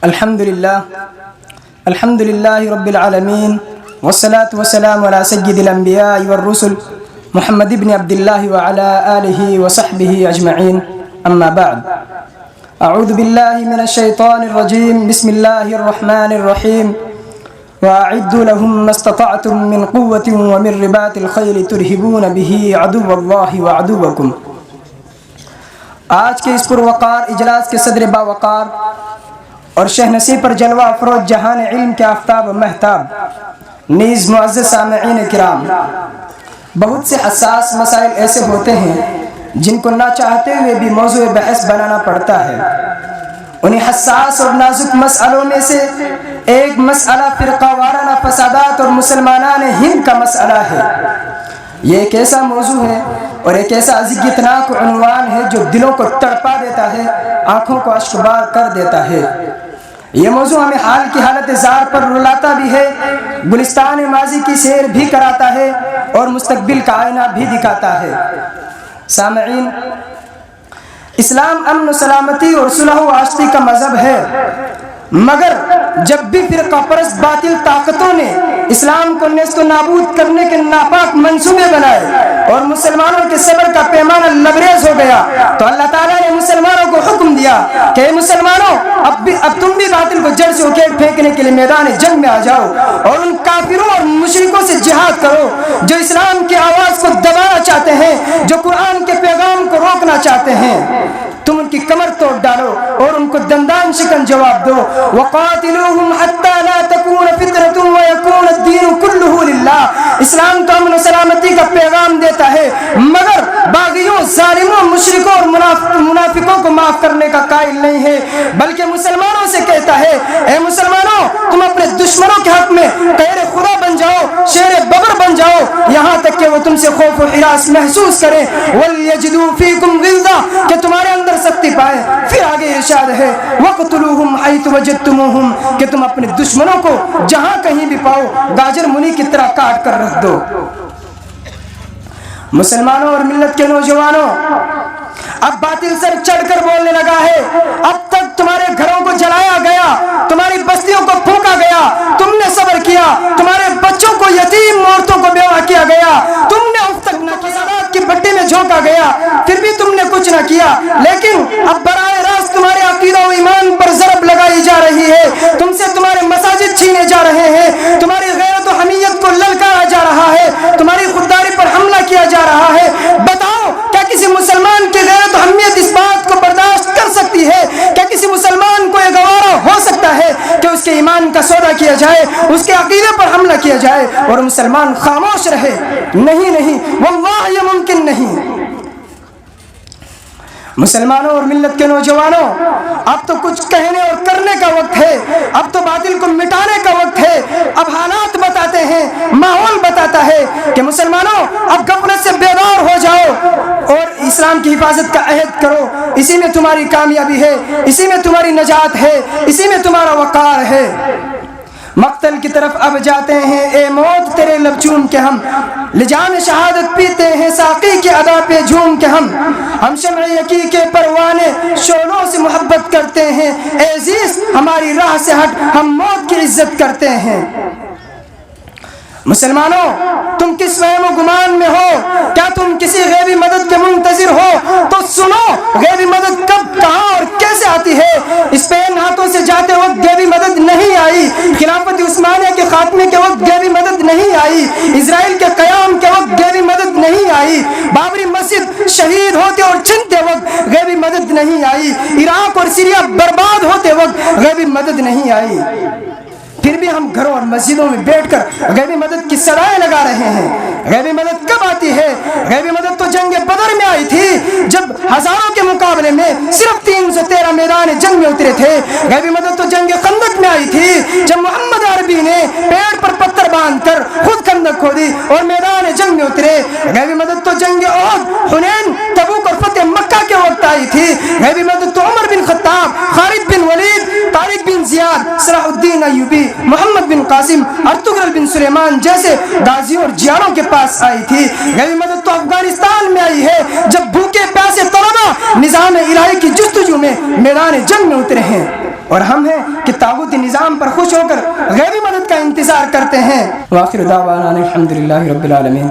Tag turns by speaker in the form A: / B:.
A: الحمد لله رب العالمين والصلاة والسلام على سيد الأنبياء والرسل محمد بن عبد الله وعلى آله وصحبه أجمعين. أما بعد، أعوذ بالله من الشيطان الرجيم. بسم الله الرحمن الرحيم. وأعدوا لهم ما استطعتم من قوة ومن رباط الخيل ترهبون به عدو الله وعدوكم. آج کے اس پروقار اجلاس کے صدر باوقار اور شہنشین پر جلوہ افروز جہان علم کے آفتاب و مہتاب نیز معزز سامعین کرام، بہت سے حساس مسائل ایسے ہوتے ہیں جن کو نہ چاہتے ہوئے بھی موضوع بحث بنانا پڑتا ہے. انہیں حساس اور نازک مسئلوں میں سے ایک مسئلہ فرقہ وارانہ فسادات اور مسلمانان ہند کا مسئلہ ہے. یہ ایک ایسا موضوع ہے اور ایک ایسا اذیتناک عنوان ہے جو دلوں کو تڑپا دیتا ہے، آنکھوں کو اشکبار کر دیتا ہے. یہ موضوع ہمیں حال کی حالت زار پر رلاتا بھی ہے، گلستان ماضی کی سیر بھی کراتا ہے اور مستقبل کا آئینہ بھی دکھاتا ہے. سامعین، اسلام امن و سلامتی اور صلح و آشتی کا مذہب ہے، مگر جب بھی فرقہ پرست باطل طاقتوں نے اسلام کو نیست و نابود کرنے کے ناپاک منصوبے بنائے اور مسلمانوں کے صبر کا پیمانہ لبریز ہو گیا تو اللہ تعالیٰ نے مسلمانوں کو حکم دیا کہ مسلمانوں اب تم بھی باطل کو جڑ سے اکھیڑ پھینکنے کے لیے میدان جنگ میں آ جاؤ اور ان کافروں اور مشرکوں سے جہاد کرو جو اسلام کی آواز کو دبانا چاہتے ہیں، جو قرآن کے پیغام کو روکنا چاہتے ہیں. تم ان کی کمر توڑ ڈالو اور ان کو دندان شکن جواب دو. وقاتلوہم حتی لا تکون فتنۃ ویکون الدین کلہ للہ. اسلام تو امن و سلامتی کا پیغام دیتا ہے، مگر باغیوں، ظالموں، مشرکوں اور منافقوں کو معاف کرنے کا قائل نہیں ہے، بلکہ مسلمانوں سے کہتا ہے اے مسلمانوں، تم اپنے دشمنوں کے حق میں غیر خدا بن جاؤ، شیر ببر بن جاؤ، یہاں تک کہ وہ تم سے خوف و ہراس محسوس کریں. وَلْيَجِدُوا فِيكُمْ غِلظَةً، کہ تمہارے اندر سختی پائے. پھر آگے ارشاد ہے وَقْتُلُوهُمْ حَيْثُ وَجَدتُّمُوهُمْ، کہ تم اپنے دشمنوں کو جہاں کہیں بھی پاؤ گاجر منی کی طرح کاٹ کر رکھ دو. مسلمانوں اور ملت کے نوجوانوں، اب باطل سر چڑھ کر بولنے لگا ہے. اب تک تمہارے گھروں کو جلایا گیا، تمہاری بستیوں کو پھونکا گیا، تم نے صبر کیا، تمہارے بچوں کو یتیم عورتوں کو بیوہ کیا گیا، تم نے اب تک نہ فسادات کی بھٹی میں جھونکا گیا، پھر بھی تم نے کچھ نہ کیا. لیکن اب براہ راست تمہارے عقیدہ و ایمان پر ضرب لگائی جا رہی ہے، تم سے تمہارے مساجد چھینے جا رہے ہیں، تمہاری غیرت و حمیت کو للکارا جا رہا ہے، تمہاری خودداری پر حملہ کیا جا رہا ہے. بتاؤ، کیا کسی مسلمان کی غیرت و حمیت اس بات کو برداشت کر سکتی ہے؟ کیا کسی مسلمان کو یہ گوارا ہو سکتا ہے کہ اس کے ایمان کا سودا کیا جائے، اس کے عقیدے پر حملہ کیا جائے اور مسلمان خاموش رہے؟ نہیں نہیں، واللہ یہ ممکن نہیں. مسلمانوں اور ملت کے نوجوانوں، اب تو کچھ کہنے اور کرنے کا وقت ہے، اب تو باطل کو مٹانے کا وقت ہے. اب حالات بتاتے ہیں، ماحول بتاتا ہے کہ مسلمانوں اب غفلت سے بیدار ہو جاؤ اور اسلام کی حفاظت کا عہد کرو. اسی میں تمہاری کامیابی ہے، اسی میں تمہاری نجات ہے، اسی میں تمہارا وقار ہے. مقتل کی طرف اب جاتے ہیں اے موت تیرے لب چوم کے، ہم لجام شہادت پیتے ہیں ساقی کے ادا پہ جھوم کے. ہم شمع یقی کے پروانے شعلوں سے محبت کرتے ہیں، اے عزیز ہماری راہ سے ہٹ، ہم موت کی عزت کرتے ہیں. مسلمانوں، تم کس وہم و گمان میں ہو؟ کیا تم کسی غیبی مدد کے منتظر ہو؟ تو سنو، غیبی مدد کب، کہاں اور کیسے آتی ہے. اسپین ہاتھوں سے جاتے وقت غیبی مدد نہیں آئی، خلافت عثمانیہ کے خاتمے کے وقت غیبی مدد نہیں آئی، اسرائیل کے قیام کے وقت غیبی مدد نہیں آئی، بابری مسجد شہید ہوتے اور چھنتے وقت غیبی مدد نہیں آئی، عراق اور سیریا برباد ہوتے وقت غیبی مدد نہیں آئی. پھر بھی ہم گھروں اور مسجدوں میں بیٹھ کر غیبی مدد کی صدائیں لگا رہے ہیں. غیبی مدد کب آتی ہے؟ غیبی مدد تو جنگ بدر میں آئی تھی، جب ہزاروں کے مقابلے میں صرف 313 میدان جنگ میں اترے تھے. غیبی مدد تو جنگ خندق میں آئی تھی، جب محمد عربی نے پیڑ پر پتھر باندھ کر خود خندق کھودی اور میدان جنگ میں اترے. غیبی مدد تو جنگ احد، حنین، تبوک اور فتح مکہ کے وقت آئی تھی. غیبی مدد تو عمر بن خطاب، خالد بن ولید، طارق بن زیاد، صلاح الدین ایوبی، محمد بن قاسم، ارطغرل بن سلیمان جیسے غازیوں اور جیانوں کے پاس آئی تھی. غیبی مدد تو افغانستان میں آئی ہے، جب بھوکے پیاسے طلبا نظام الہی کی جستجو میں میدان جنگ میں اترے ہیں. اور ہم ہیں کہ طاغوتی نظام پر خوش ہو کر غیبی مدد کا انتظار کرتے ہیں۔ وآخر دعوانا الحمدللہ رب العالمین۔